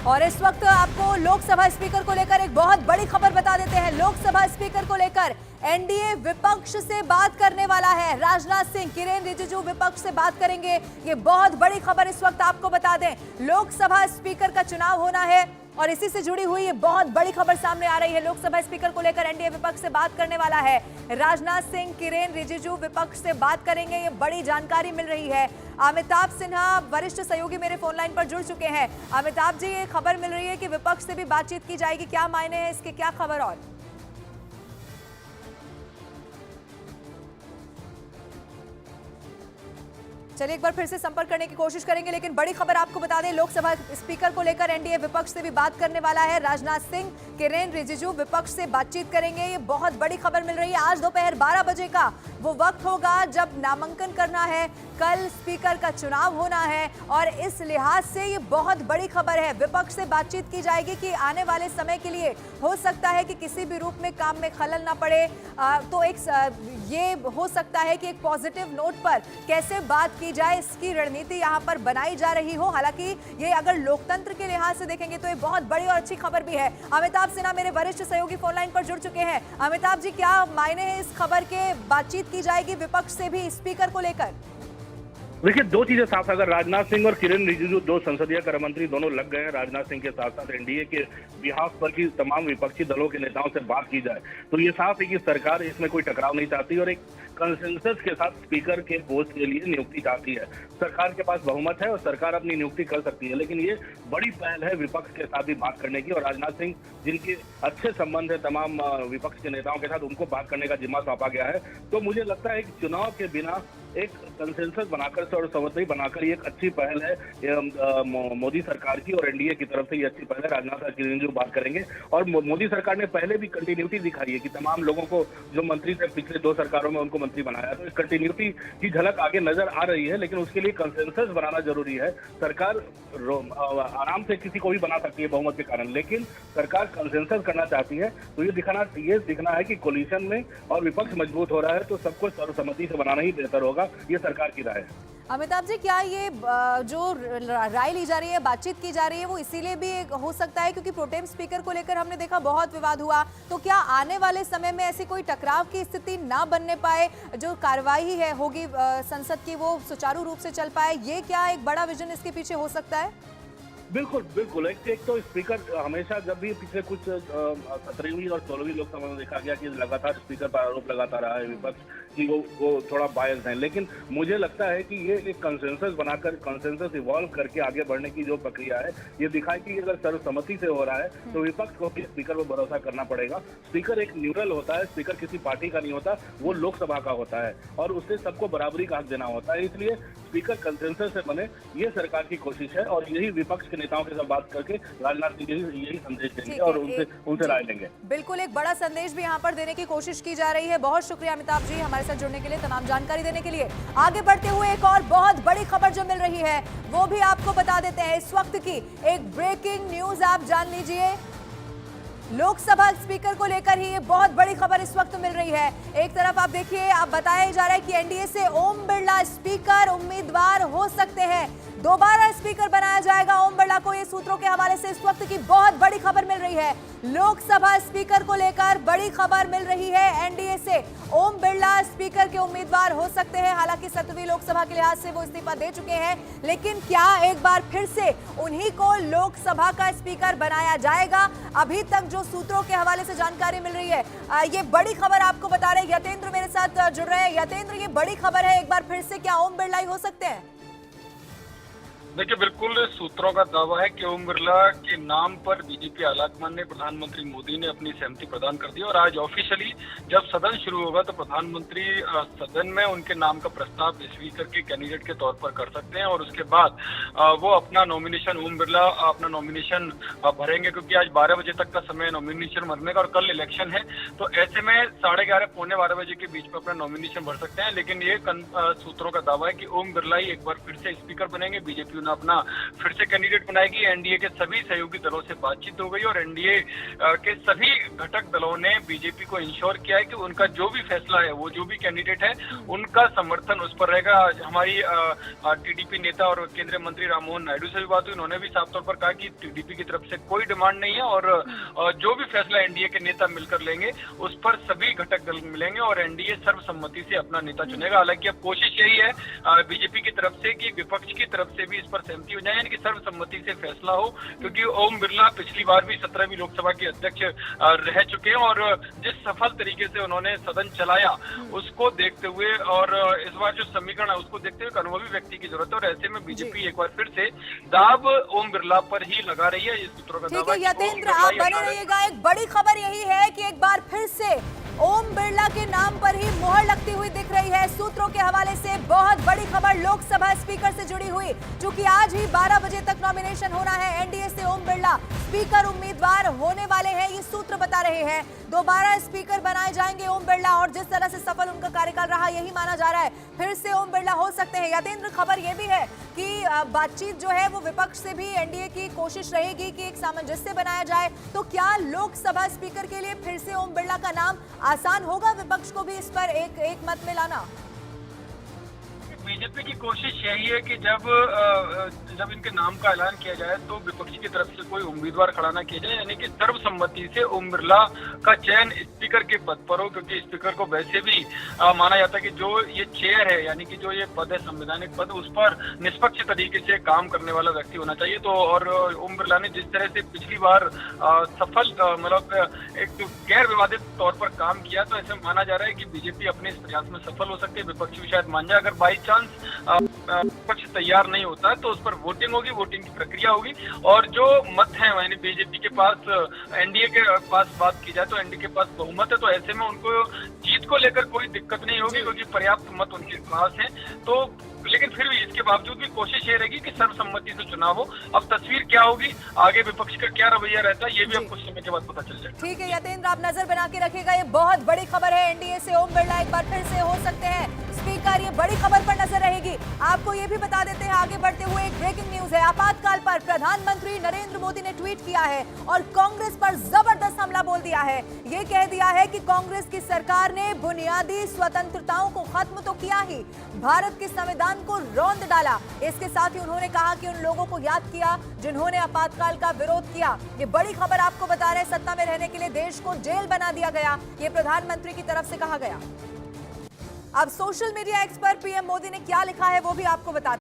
और इस वक्त आपको लोकसभा स्पीकर को लेकर एक बहुत बड़ी खबर बता देते हैं। लोकसभा स्पीकर को लेकर एनडीए विपक्ष से बात करने वाला है। राजनाथ सिंह, किरेन रिजिजू विपक्ष से बात करेंगे। ये बहुत बड़ी खबर इस वक्त आपको बता दें। लोकसभा स्पीकर का चुनाव होना है और इसी से जुड़ी हुई ये बहुत बड़ी खबर सामने आ रही है। लोकसभा स्पीकर को लेकर एनडीए विपक्ष से बात करने वाला है। राजनाथ सिंह, किरेन रिजिजू विपक्ष से बात करेंगे, ये बड़ी जानकारी मिल रही है। अमिताभ सिन्हा वरिष्ठ सहयोगी मेरे फोन लाइन पर जुड़ चुके हैं। अमिताभ जी, ये खबर मिल रही है कि विपक्ष से भी बातचीत की जाएगी, क्या मायने हैं इसके, क्या खबर? और चलिए एक बार फिर से संपर्क करने की कोशिश करेंगे, लेकिन बड़ी खबर आपको बता दें, लोकसभा स्पीकर को लेकर एनडीए विपक्ष से भी बात करने वाला है। राजनाथ सिंह, किरेन रिजिजू विपक्ष से बातचीत करेंगे। ये बहुत बड़ी खबर मिल रही है। आज दोपहर 12 बजे का वो वक्त होगा जब नामांकन करना है, कल स्पीकर का चुनाव होना है और इस लिहाज से ये बहुत बड़ी खबर है। विपक्ष से बातचीत की जाएगी कि आने वाले समय के लिए हो सकता है कि किसी भी रूप में काम में खलल ना पड़े, तो ये हो सकता है कि एक पॉजिटिव नोट पर कैसे बात की जाए, इसकी रणनीति यहाँ पर बनाई जा रही हो। हालांकि ये अगर लोकतंत्र के लिहाज से देखेंगे तो ये बहुत बड़ी और अच्छी खबर भी है। अमिताभ सिन्हा मेरे वरिष्ठ सहयोगी फोन लाइन पर जुड़ चुके हैं। अमिताभ जी, क्या मायने हैं इस खबर के? बातचीत की जाएगी विपक्ष से भी स्पीकर को लेकर। देखिए, दो चीजें साफ है। अगर राजनाथ सिंह और किरेन रिजिजू, दो संसदीय कार्य मंत्री, दोनों लग गए हैं राजनाथ सिंह के साथ साथ एनडीए के बिहाफ पर की तमाम विपक्षी दलों के नेताओं से बात की जाए, तो ये साफ है कि सरकार इसमें कोई टकराव नहीं चाहती और एक कंसेंसस के साथ स्पीकर के पोस्ट के लिए नियुक्ति चाहती है। सरकार के पास बहुमत है और सरकार अपनी नियुक्ति कर सकती है, लेकिन ये बड़ी पहल है विपक्ष के साथ भी बात करने की। और राजनाथ सिंह, जिनके अच्छे संबंध है तमाम विपक्ष के नेताओं के साथ, उनको बात करने का जिम्मा सौंपा गया है। तो मुझे लगता है कि चुनाव के बिना एक कंसेंसस बनाकर और सहमति बनाकर ये एक अच्छी पहल है मोदी सरकार की और एनडीए की तरफ से। ये अच्छी पहल है। राजनाथ और किरेन रिजिजू बात करेंगे और मोदी सरकार ने पहले भी कंटिन्यूटी दिखाई है कि तमाम लोगों को जो मंत्री थे पिछले 2 सरकारों में उनको मंत्री बनाया, तो इस कंटिन्यूटी की झलक आगे नजर आ रही है। लेकिन उसके लिए कंसेंसस बनाना जरूरी है। सरकार आराम से किसी को भी बना सकती है बहुमत के कारण, लेकिन सरकार कंसेंसस करना चाहती है। तो ये दिखना है कि कोलिशन में और विपक्ष मजबूत हो रहा है, तो सबको सर्वसम्मति से बनाना ही बेहतर होगा। ये सरकार की राय है। अमिताभ जी, क्या ये जो राय ली जा रही है, बातचीत की जा रही है, वो इसीलिए भी हो सकता है क्योंकि प्रोटेम स्पीकर को लेकर हमने देखा बहुत विवाद हुआ, तो क्या आने वाले समय में ऐसी कोई टकराव की स्थिति ना बनने पाए, जो कार्रवाई है होगी संसद की वो सुचारू रूप से चल पाए? ये क्या एक बड़ा विजन इसके पीछे हो सकता है? बिल्कुल बिल्कुल। एक तो स्पीकर हमेशा, जब भी पिछले कुछ 17वीं और 16वीं लोकसभा में देखा गया कि लगातार स्पीकर पर आरोप लगाता रहा है विपक्ष कि वो थोड़ा बायस्ड है। लेकिन मुझे लगता है कि ये एक कंसेंसस बनाकर, कंसेंसस इवॉल्व करके आगे बढ़ने की जो प्रक्रिया है, ये दिखाए कि अगर सर्वसम्मति से हो रहा है तो विपक्ष को भी स्पीकर पर भरोसा करना पड़ेगा। स्पीकर एक न्यूट्रल होता है, स्पीकर किसी पार्टी का नहीं होता, वो लोकसभा का होता है और उससे सबको बराबरी का हक देना होता है। इसलिए स्पीकर कंसेंसस से बने, ये सरकार की कोशिश है और यही विपक्ष के नेताओं के साथ बात करके राजनाथ सिंह यही संदेश देंगे और उनसे राय लेंगे। बिल्कुल, एक बड़ा संदेश भी यहाँ पर देने की कोशिश की जा रही है। बहुत शुक्रिया अमिताभ जी हमारे साथ जुड़ने के लिए, तमाम जानकारी देने के लिए। आगे बढ़ते हुए एक और बहुत बड़ी खबर जो मिल रही है वो भी आपको बता देते हैं। इस वक्त की एक ब्रेकिंग न्यूज आप जान लीजिए। लोकसभा स्पीकर को लेकर ही ये बहुत बड़ी खबर इस वक्त मिल रही है। एक तरफ आप देखिए, आप बताया जा रहा है कि एनडीए से ओम बिरला स्पीकर उम्मीदवार हो सकते हैं, दोबारा स्पीकर बनाया जाएगा ओम बिरला को। ये सूत्रों के हवाले से इस वक्त की बहुत बड़ी खबर मिल रही है। लोकसभा स्पीकर को लेकर बड़ी खबर मिल रही है एनडीए से। ओम बिरला स्पीकर के उम्मीदवार हो सकते हैं। हालांकि 7वीं लोकसभा के लिहाज से वो इस्तीफा दे चुके हैं, लेकिन क्या एक बार फिर से उन्हीं को लोकसभा का स्पीकर बनाया जाएगा? अभी तक जो सूत्रों के हवाले से जानकारी मिल रही है, ये बड़ी खबर आपको बता रहे हैं। यतेंद्र मेरे साथ जुड़ रहे हैं। यतेंद्र, ये बड़ी खबर है, एक बार फिर से क्या ओम बिरला ही हो सकते हैं? देखिए, बिल्कुल सूत्रों का दावा है कि ओम बिरला के नाम पर बीजेपी आलाकमान ने प्रधानमंत्री मोदी ने अपनी सहमति प्रदान कर दी और आज ऑफिशियली जब सदन शुरू होगा तो प्रधानमंत्री सदन में उनके नाम का प्रस्ताव स्पीकर के कैंडिडेट के तौर पर कर सकते हैं और उसके बाद वो अपना नॉमिनेशन, ओम बिरला अपना नॉमिनेशन भरेंगे, क्योंकि आज 12 बजे तक का समय नॉमिनेशन भरने का और कल इलेक्शन है। तो ऐसे में 11:30 पौने 12 बजे के बीच में अपना नॉमिनेशन भर सकते हैं। लेकिन ये सूत्रों का दावा है कि ओम बिरला ही एक बार फिर से स्पीकर बनेंगे। बीजेपी अपना अपना फिर से कैंडिडेट बनाएगी। एनडीए के सभी सहयोगी दलों से बातचीत हो गई और एनडीए के सभी घटक दलों ने बीजेपी को इंश्योर किया है कि उनका जो भी फैसला है, वो जो भी कैंडिडेट है, उनका समर्थन उस पर रहेगा। हमारी टीडीपी नेता और केंद्रीय मंत्री राममोहन नायडू से भी बात हुई, उन्होंने भी साफ तौर पर कहा कि टीडीपी की तरफ से कोई डिमांड नहीं है और जो भी फैसला एनडीए के नेता मिलकर लेंगे उस पर सभी घटक दल मिलेंगे और एनडीए सर्वसम्मति से अपना नेता चुनेगा। हालांकि अब कोशिश यही है बीजेपी की तरफ से कि विपक्ष की तरफ से भी इस पर सहमति हो जाए, यानी कि सर्वसम्मति से फैसला हो, क्योंकि ओम बिरला पिछली बार भी 17वीं लोकसभा के अध्यक्ष रह चुके हैं और जिस सफल तरीके से उन्होंने सदन चलाया उसको देखते हुए और इस बार जो समीकरण है उसको देखते हुए एक अनुभवी व्यक्ति की जरूरत है और ऐसे में बीजेपी एक बार फिर से दाव ओम बिरला पर ही लगा रही है। इस सूत्रों का ठीक है यतेंद्र, आप बने रहिएगा। एक बड़ी खबर यही है कि एक बार फिर से ओम बिरला के नाम पर ही मुहर लगती हुई दिख रही है। सूत्रों के हवाले से बहुत बड़ी खबर लोकसभा स्पीकर से जुड़ी हुई, क्योंकि आज ही 12 बजे तक नॉमिनेशन होना है। एनडीए से ओम बिरला स्पीकर उम्मीदवार होने वाले हैं, ये सूत्र बता रहे हैं। दोबारा स्पीकर बनाए जाएंगे ओम बिरला और जिस तरह से सफल उनका कार्यकाल रहा यही माना जा रहा है फिर से ओम बिरला हो सकते हैं। यतेंद्र, खबर यह भी है कि बातचीत जो है वो विपक्ष से भी एनडीए की कोशिश रहेगी कि एक सामंजस्य बनाया जाए। तो क्या लोकसभा स्पीकर के लिए फिर से ओम बिरला का नाम आसान होगा विपक्ष को भी इस पर एक मत में लाना? बीजेपी की कोशिश यही है कि जब इनके नाम का ऐलान किया जाए तो विपक्ष की तरफ से कोई उम्मीदवार खड़ा ना किया जाए, यानी कि सर्वसम्मति से ओम बिरला का चयन स्पीकर के पद पर हो, क्योंकि स्पीकर को वैसे भी माना जाता है कि जो ये चेयर है, यानी कि जो ये पद है संवैधानिक पद, उस पर निष्पक्ष तरीके से काम करने वाला व्यक्ति होना चाहिए। तो और ओम बिरला ने जिस तरह से पिछली बार सफल मतलब एक गैर विवादित तौर पर काम किया, तो ऐसा माना जा रहा है कि बीजेपी अपने इस प्रयास में सफल हो सकती है। विपक्ष भी शायद मान जाए। अगर बाई चांस पक्ष तैयार नहीं होता है तो उस पर वोटिंग होगी, वोटिंग की प्रक्रिया होगी और जो मत है यानी बीजेपी के पास, एनडीए के पास बात की जाए तो एनडीए के पास बहुमत है, तो ऐसे में उनको जीत को लेकर कोई दिक्कत नहीं होगी क्योंकि पर्याप्त मत उनके पास है। तो लेकिन फिर भी इसके बावजूद भी कोशिश ये रहेगी कि सर्वसम्मति से चुनाव हो। अब तस्वीर क्या होगी, आगे विपक्ष का क्या रवैया रहता है, ये भी अब कुछ समय के बाद पता चल जाएगा। ठीक है यतेंद्र, आप नजर बना के रखिएगा। ये बहुत बड़ी खबर है, एनडीए से ओम बिरला एक बार फिर से हो सकते हैं स्पीकर। ये बड़ी खबर पर नजर रहेगी। आपको ये भी बता देते हैं आगे बढ़ते हुए एक ब्रेकिंग न्यूज है। आपातकाल पर प्रधानमंत्री नरेंद्र मोदी ने ट्वीट किया है और कांग्रेस पर जबरदस्त हमला बोल दिया है। ये कह दिया है कि कांग्रेस की सरकार ने बुनियादी स्वतंत्रताओं को खत्म तो किया ही, भारत के संविधान को रौंद डाला। इसके साथ ही उन्होंने कहा कि उन लोगों को याद किया जिन्होंने आपातकाल का विरोध किया। ये बड़ी खबर आपको बता रहे हैं, सत्ता में रहने के लिए देश को जेल बना दिया गया, ये प्रधानमंत्री की तरफ से कहा गया। अब सोशल मीडिया एक्स पर पीएम मोदी ने क्या लिखा है वो भी आपको बता